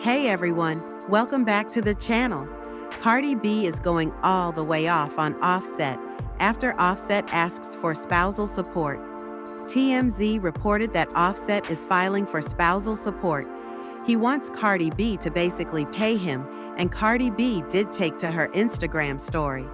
Hey everyone, welcome back to the channel. Cardi B is going all the way off on Offset after Offset asks for spousal support. TMZ reported that Offset is filing for spousal support. He wants Cardi B to basically pay him, and Cardi B did take to her Instagram story.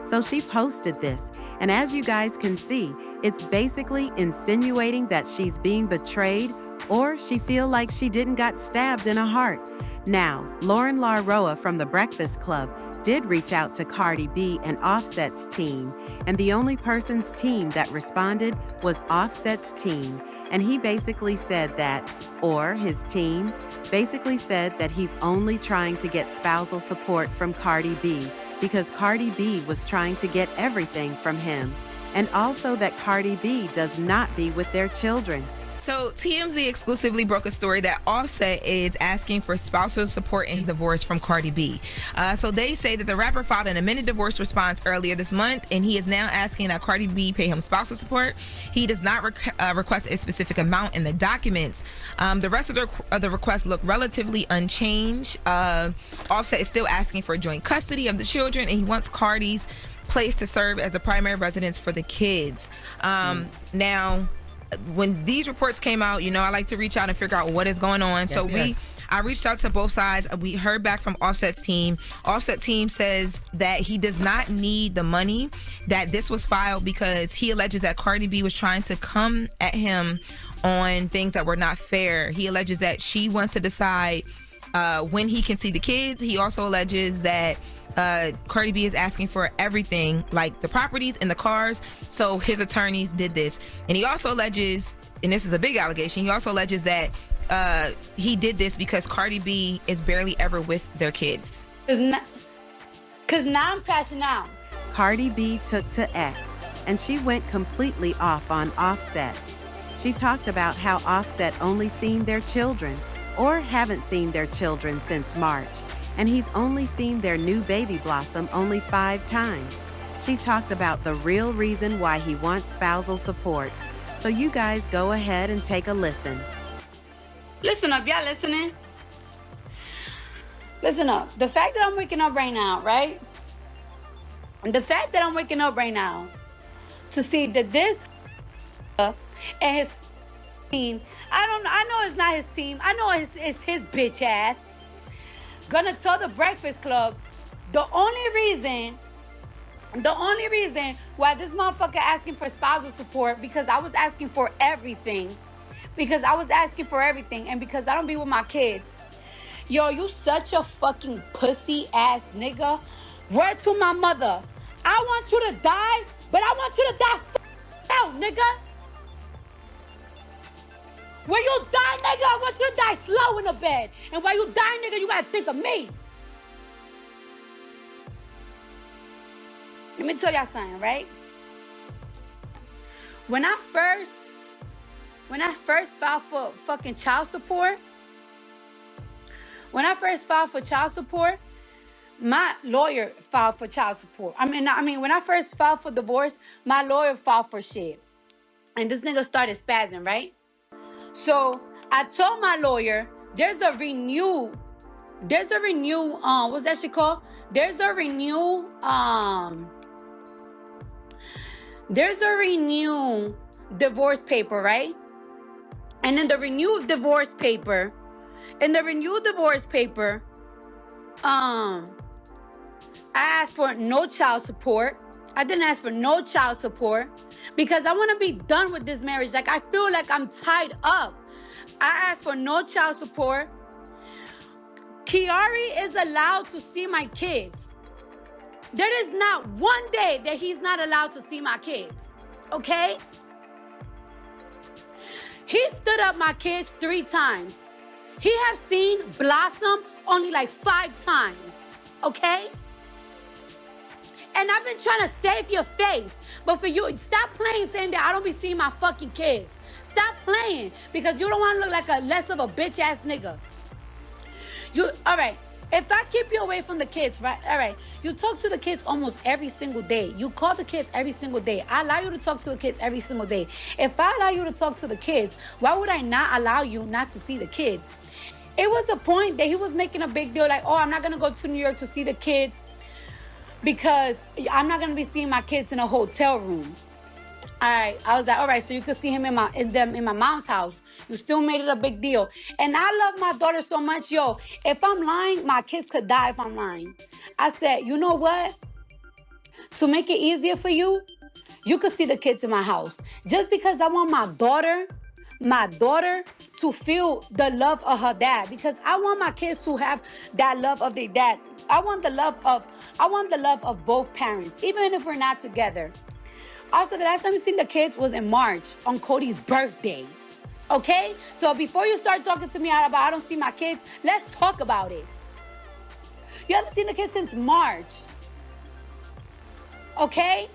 So she posted this, and as you guys can see, it's basically insinuating that she's being betrayed or she feel like she didn't got stabbed in a heart. Now, Lauren LaRoa from The Breakfast Club did reach out to Cardi B and Offset's team, and the only person's team that responded was Offset's team, and he basically said that, or his team, basically said that he's only trying to get spousal support from Cardi B because Cardi B was trying to get everything from him, and also that Cardi B does not be with their children. So TMZ exclusively broke a story that Offset is asking for spousal support in his divorce from Cardi B. So they say that the rapper filed an amended divorce response earlier this month, and he is now asking that Cardi B pay him spousal support. He does not request a specific amount in the documents. The rest of the requests look relatively unchanged. Offset is still asking for joint custody of the children, and he wants Cardi's place to serve as a primary residence for the kids. Now, when these reports came out, I like to reach out and figure out what is going on. I reached out to both sides. We heard back from Offset's team. Offset team says that he does not need the money, that this was filed because he alleges that Cardi B was trying to come at him on things that were not fair. He alleges that she wants to decide when he can see the kids. He also alleges that Cardi B is asking for everything, like the properties and the cars. So his attorneys did this. And he also alleges, and this is a big allegation, he also alleges that he did this because Cardi B is barely ever with their kids. Because now I'm crashing out. Cardi B took to X, and she went completely off on Offset. She talked about how Offset only seen their children, or haven't seen their children since March, and he's only seen their new baby blossom only 5 times. She talked about the real reason why he wants spousal support. So you guys go ahead and take a listen. Listen up, y'all listening? Listen up. The fact that I'm waking up right now, right? The fact that I'm waking up right now to see that this and his team, I know it's not his team. I know it's his bitch ass. Gonna tell the Breakfast Club the only reason why this motherfucker asking for spousal support, because I was asking for everything. And because I don't be with my kids. Yo, you such a fucking pussy ass nigga. Word to my mother. I want you to die, but I want you to die out, nigga. When you die, nigga, I want you to die slow in the bed. And while you die, nigga, you gotta think of me. Let me tell y'all something, right? When I first filed for fucking child support, my lawyer filed for child support. When I first filed for divorce, my lawyer filed for shit. And this nigga started spazzing, right? So I told my lawyer, there's a renew, what's that shit called? There's a renew divorce paper, right? And in the renewed divorce paper, I asked for no child support. I didn't ask for no child support because I want to be done with this marriage. Like, I feel like I'm tied up. I asked for no child support. Kiari is allowed to see my kids. There is not one day that he's not allowed to see my kids. Okay? He stood up my kids 3 times. He have seen Blossom only like 5 times. Okay? And I've been trying to save your face. But for you, stop playing saying that I don't be seeing my fucking kids. Stop playing because you don't want to look like a less of a bitch ass nigga. All right. If I keep you away from the kids, right? All right. You talk to the kids almost every single day. You call the kids every single day. I allow you to talk to the kids every single day. If I allow you to talk to the kids, why would I not allow you not to see the kids? It was a point that he was making a big deal, like, oh, I'm not gonna go to New York to see the kids because I'm not gonna be seeing my kids in a hotel room. All right, I was like, all right, so you could see him in my mom's house. You still made it a big deal, and I love my daughter so much, yo. If I'm lying, my kids could die if I'm lying. I said, you know what? To make it easier for you, you could see the kids in my house, just because I want my daughter to feel the love of her dad, because I want my kids to have that love of their dad. I want the love of both parents, even if we're not together. Also, the last time we seen the kids was in March on Cody's birthday. Okay? So before you start talking to me about I don't see my kids, let's talk about it. You haven't seen the kids since March. Okay?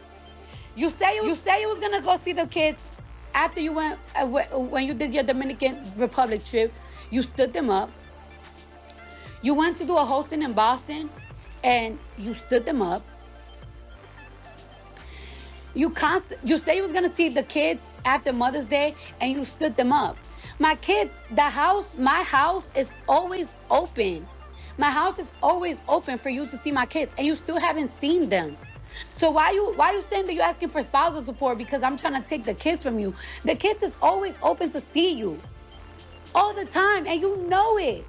You say you was gonna go see the kids after you went when you did your Dominican Republic trip. You stood them up. You went to do a hosting in Boston, and you stood them up. You say you was gonna see the kids after Mother's Day, and you stood them up. My kids, my house is always open. My house is always open for you to see my kids, and you still haven't seen them. So why you saying that you're asking for spousal support because I'm trying to take the kids from you? The kids is always open to see you all the time, and you know it.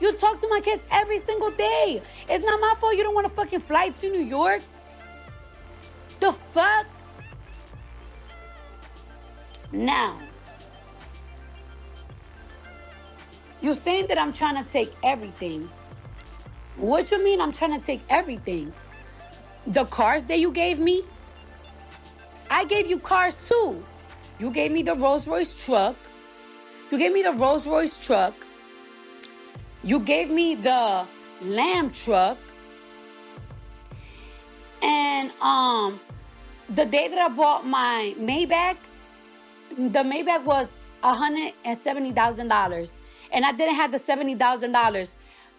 You talk to my kids every single day. It's not my fault you don't want to fucking fly to New York. The fuck? Now, you're saying that I'm trying to take everything. What you mean I'm trying to take everything? The cars that you gave me, I gave you cars too. You gave me the Rolls Royce truck. You gave me the Rolls Royce truck. You gave me the Lamb truck. And the day that I bought my Maybach, the Maybach was $170,000, and I didn't have the $70,000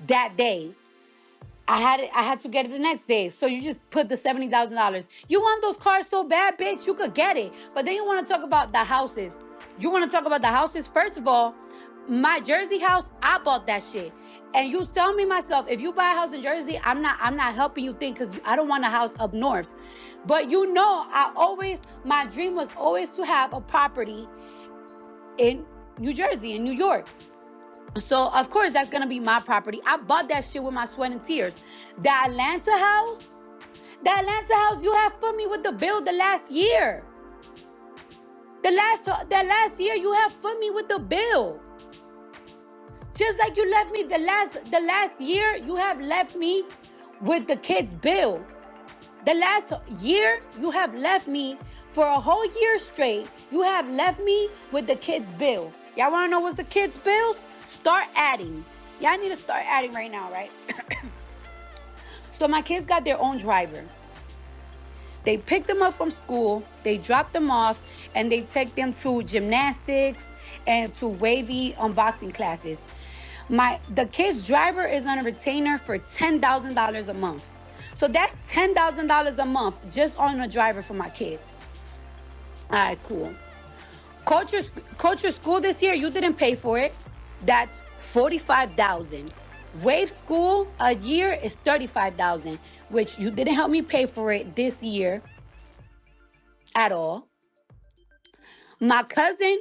that day. I had to get it the next day. So you just put the $70,000. You want those cars so bad, bitch, you could get it. But then you want to talk about the houses. You want to talk about the houses? First of all, my Jersey house, I bought that shit. And you tell me myself, if you buy a house in Jersey, I'm not helping you think, because I don't want a house up north. But you know, my dream was always to have a property in New Jersey, in New York. So, of course, that's going to be my property. I bought that shit with my sweat and tears. The Atlanta house, you have put me with the bill the last year. The last year, you have put me with the bill. Just like you left me the last year, you have left me with the kids' bill. The last year, you have left me for a whole year straight. You have left me with the kids' bill. Y'all want to know what's the kids' bills? Start adding. Y'all need to start adding right now, right? So my kids got their own driver. They pick them up from school, they drop them off, and they take them to gymnastics and to wavy unboxing classes. The kid's driver is on a retainer for $10,000 a month. So that's $10,000 a month just on a driver for my kids. All right, cool. Culture school this year, you didn't pay for it. That's $45,000. Wave school a year is $35,000, which you didn't help me pay for it this year at all. My cousin